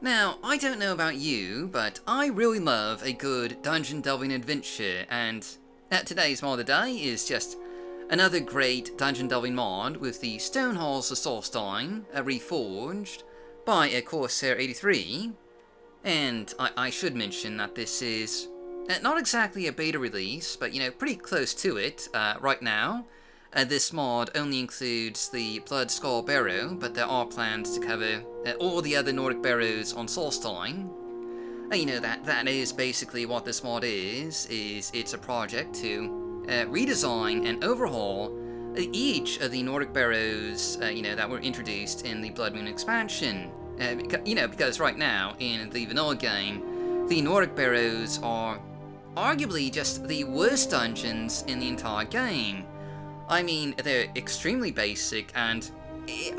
Now, I don't know about you, but I really love a good dungeon delving adventure, and today's mod of the day is just another great dungeon delving mod with the Stone Halls of Solstheim, Reforged, by Corsair83. And I should mention that this is not exactly a beta release, but pretty close to it right now. This mod only includes the Bloodskal Barrow, but there are plans to cover all the other Nordic barrows on Solstheim. That is basically what this mod is it's a project to redesign and overhaul each of the Nordic barrows, that were introduced in the Blood Moon expansion. Because right now, in the vanilla game, the Nordic barrows are arguably just the worst dungeons in the entire game. I mean, they're extremely basic, and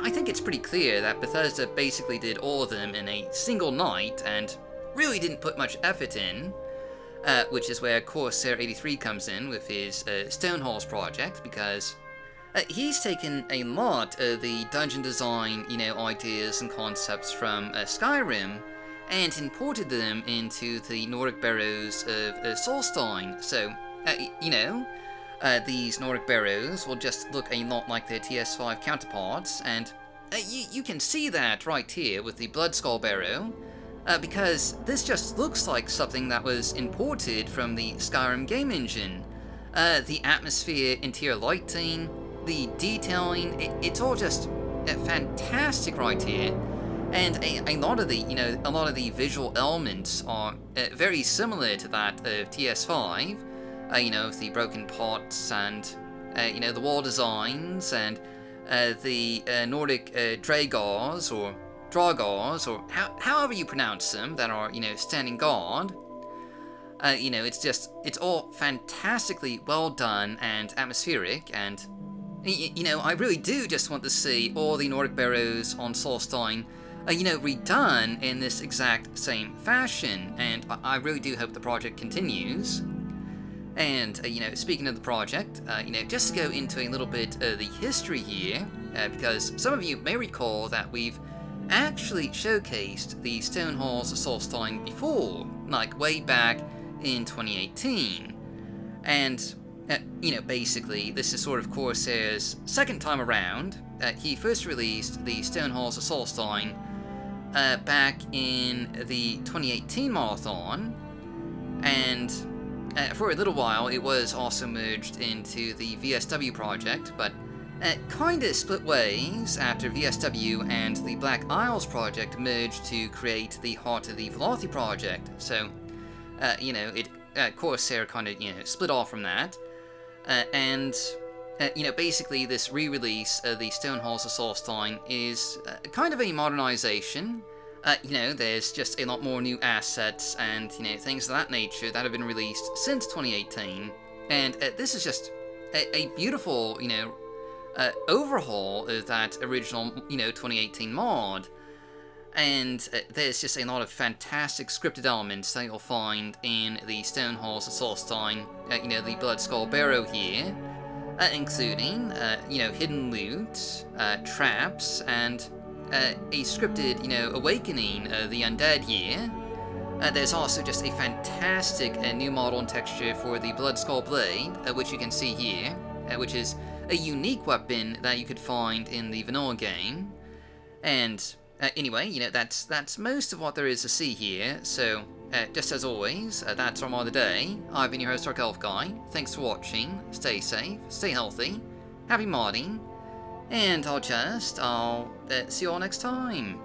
I think it's pretty clear that Bethesda basically did all of them in a single night, and really didn't put much effort in, which is where Corsair83 comes in with his Stone Halls project, because he's taken a lot of the dungeon design, ideas and concepts from Skyrim, and imported them into the Nordic barrows of Solstheim. So, these Nordic barrows will just look a lot like their TS5 counterparts, and you can see that right here with the Bloodskal Barrow, because this just looks like something that was imported from the Skyrim game engine. The atmosphere, interior lighting, the detailing, it's all just fantastic right here. And a lot of the visual elements are very similar to that of TS5. The broken pots and, the wall designs and the Nordic dragars or however you pronounce them, that are, standing guard. It's all fantastically well done and atmospheric, and, I really do just want to see all the Nordic barrows on Solstheim, redone in this exact same fashion, and I really do hope the project continues. And, speaking of the project, just to go into a little bit of the history here, because some of you may recall that we've actually showcased the Stone Halls of Solstheim before, like way back in 2018. And, basically, this is sort of Corsair's second time around. He first released the Stone Halls of Solstheim back in the 2018 marathon, and for a little while it was also merged into the VSW project, but kinda split ways after VSW and the Black Isles project merged to create the Heart of the Velothi project. So, Corsair kinda, split off from that. And, basically this re-release of the Stone Halls of Solstheim is kind of a modernization. There's just a lot more new assets and, things of that nature that have been released since 2018. And this is just a beautiful, overhaul of that original, 2018 mod. And there's just a lot of fantastic scripted elements that you'll find in the Stone Halls of Solstheim, the Bloodskal Barrow here, including, hidden loot, traps, and a scripted, awakening of the undead here. There's also just a fantastic new model and texture for the Bloodskal Blade, which you can see here, which is a unique weapon that you could find in the vanilla game. And anyway, that's most of what there is to see here. So, just as always, that's our mod of the day. I've been your host, Dark Elf Guy. Thanks for watching. Stay safe, stay healthy, happy modding, and I'll see you all next time.